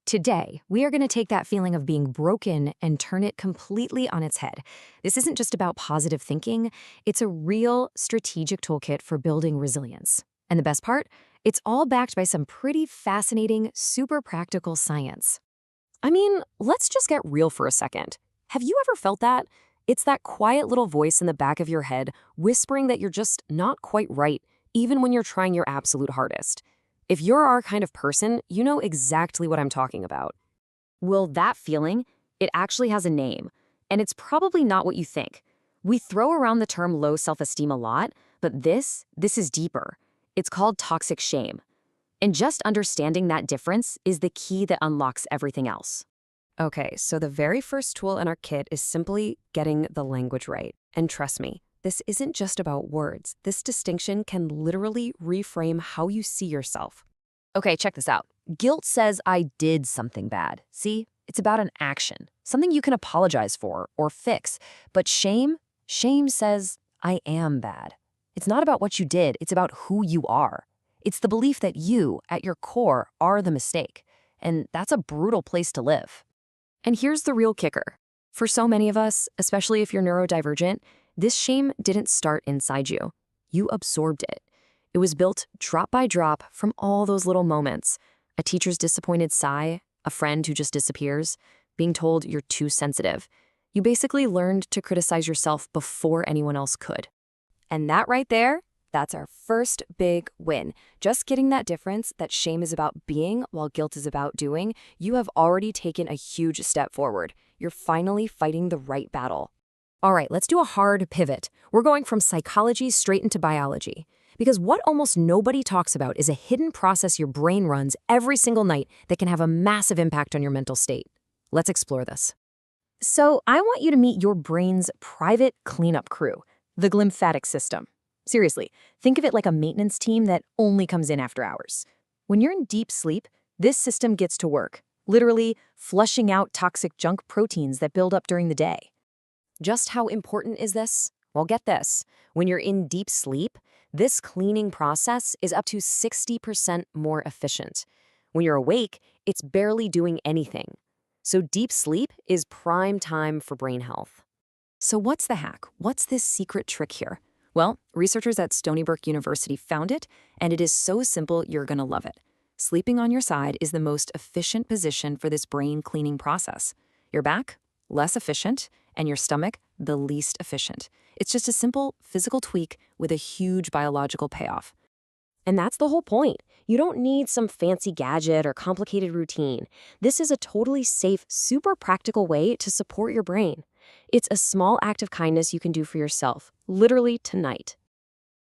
Today, we are going to take that feeling of being broken and turn it completely on its head. This isn't just about positive thinking, it's a real strategic toolkit for building resilience. And the best part? It's all backed by some pretty fascinating, super practical science. I mean, let's just get real for a second. Have you ever felt that? It's that quiet little voice in the back of your head whispering that you're just not quite right, even when you're trying your absolute hardest. If you're our kind of person, you know exactly what I'm talking about. Well, that feeling, it actually has a name, and it's probably not what you think. We throw around the term low self-esteem a lot, but this is deeper. It's called toxic shame. And just understanding that difference is the key that unlocks everything else. Okay, so the very first tool in our kit is simply getting the language right. And trust me, this isn't just about words. This distinction can literally reframe how you see yourself. Okay, check this out. Guilt says I did something bad. See? It's about an action, something you can apologize for or fix. But shame says I am bad. It's not about what you did, it's about who you are. It's the belief that you, at your core, are the mistake. And that's a brutal place to live. And here's the real kicker. For so many of us, especially if you're neurodivergent, this shame didn't start inside you. You absorbed it. It was built drop by drop from all those little moments. A teacher's disappointed sigh, a friend who just disappears, being told you're too sensitive. You basically learned to criticize yourself before anyone else could. And that right there, that's our first big win. Just getting that difference that shame is about being while guilt is about doing, you have already taken a huge step forward. You're finally fighting the right battle. All right, let's do a hard pivot. We're going from psychology straight into biology. Because what almost nobody talks about is a hidden process your brain runs every single night that can have a massive impact on your mental state. Let's explore this. So I want you to meet your brain's private cleanup crew, the glymphatic system. Seriously, think of it like a maintenance team that only comes in after hours. When you're in deep sleep, this system gets to work, literally flushing out toxic junk proteins that build up during the day. Just how important is this? Well, get this. When you're in deep sleep, this cleaning process is up to 60% more efficient. When you're awake, it's barely doing anything. So deep sleep is prime time for brain health. So what's the hack? What's this secret trick here? Well, researchers at Stony Brook University found it, and it is so simple you're gonna love it. Sleeping on your side is the most efficient position for this brain cleaning process. Your back, less efficient, and your stomach, the least efficient. It's just a simple physical tweak with a huge biological payoff. And that's the whole point. You don't need some fancy gadget or complicated routine. This is a totally safe, super practical way to support your brain. It's a small act of kindness you can do for yourself, literally tonight.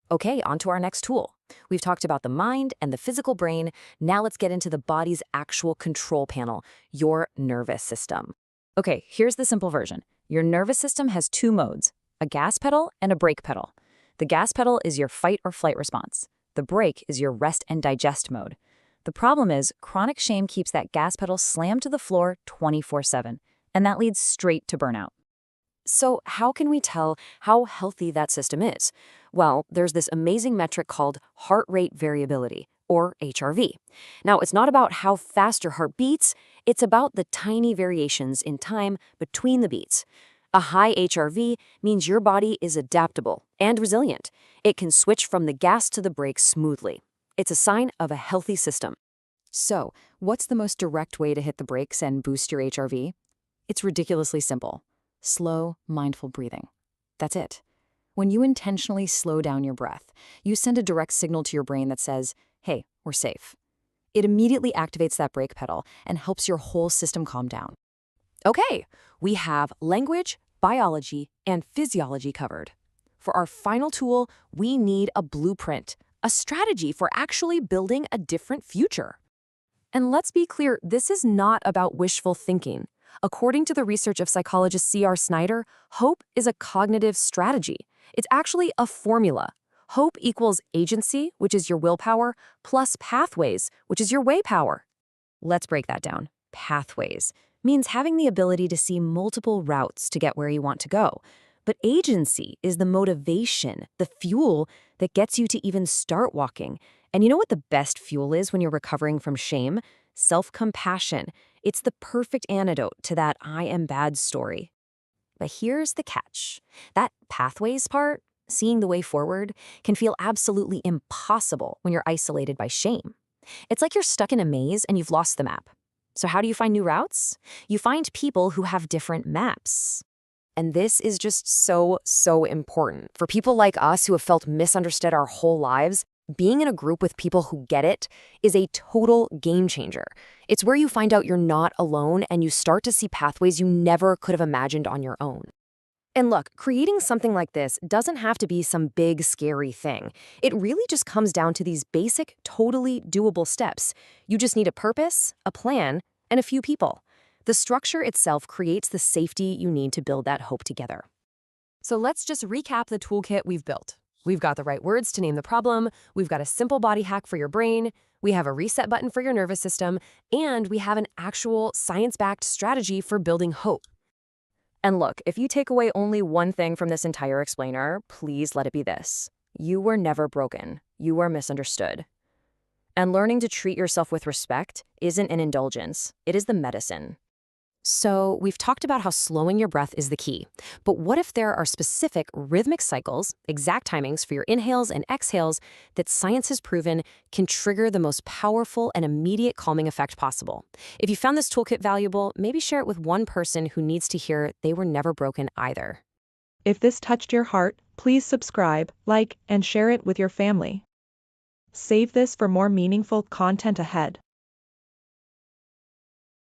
Okay, on to our next tool. We've talked about the mind and the physical brain. Now let's get into the body's actual control panel, your nervous system. Okay, here's the simple version. Your nervous system has two modes, a gas pedal and a brake pedal. The gas pedal is your fight or flight response. The brake is your rest and digest mode. The problem is chronic shame keeps that gas pedal slammed to the floor 24/7, and that leads straight to burnout. So how can we tell how healthy that system is? Well, there's this amazing metric called heart rate variability, or HRV. Now, it's not about how fast your heart beats, it's about the tiny variations in time between the beats. A high HRV means your body is adaptable and resilient. It can switch from the gas to the brake smoothly. It's a sign of a healthy system. So, what's the most direct way to hit the brakes and boost your HRV? It's ridiculously simple. Slow, mindful breathing. That's it. When you intentionally slow down your breath, you send a direct signal to your brain that says, hey, we're safe. It immediately activates that brake pedal and helps your whole system calm down. Okay, we have language, biology, and physiology covered. For our final tool, we need a blueprint, a strategy for actually building a different future. And let's be clear, this is not about wishful thinking. According to the research of psychologist C.R. Snyder, hope is a cognitive strategy. It's actually a formula. Hope equals agency, which is your willpower, plus pathways, which is your way power. Let's break that down. Pathways means having the ability to see multiple routes to get where you want to go. But agency is the motivation, the fuel that gets you to even start walking. And you know what the best fuel is when you're recovering from shame? Self-compassion. It's the perfect antidote to that I am bad story. But here's the catch. That pathways part, seeing the way forward, can feel absolutely impossible when you're isolated by shame. It's like you're stuck in a maze and you've lost the map. So how do you find new routes? You find people who have different maps. And this is just so important. For people like us who have felt misunderstood our whole lives, being in a group with people who get it is a total game changer. It's where you find out you're not alone and you start to see pathways you never could have imagined on your own. And look, creating something like this doesn't have to be some big, scary thing. It really just comes down to these basic, totally doable steps. You just need a purpose, a plan, and a few people. The structure itself creates the safety you need to build that hope together. So let's just recap the toolkit we've built. We've got the right words to name the problem, we've got a simple body hack for your brain, we have a reset button for your nervous system, and we have an actual science-backed strategy for building hope. And look, if you take away only one thing from this entire explainer, please let it be this. You were never broken. You were misunderstood. And learning to treat yourself with respect isn't an indulgence. It is the medicine. So we've talked about how slowing your breath is the key. But what if there are specific rhythmic cycles, exact timings for your inhales and exhales that science has proven can trigger the most powerful and immediate calming effect possible? If you found this toolkit valuable, maybe share it with one person who needs to hear they were never broken either. If this touched your heart, please subscribe, like, and share it with your family. Save this for more meaningful content ahead.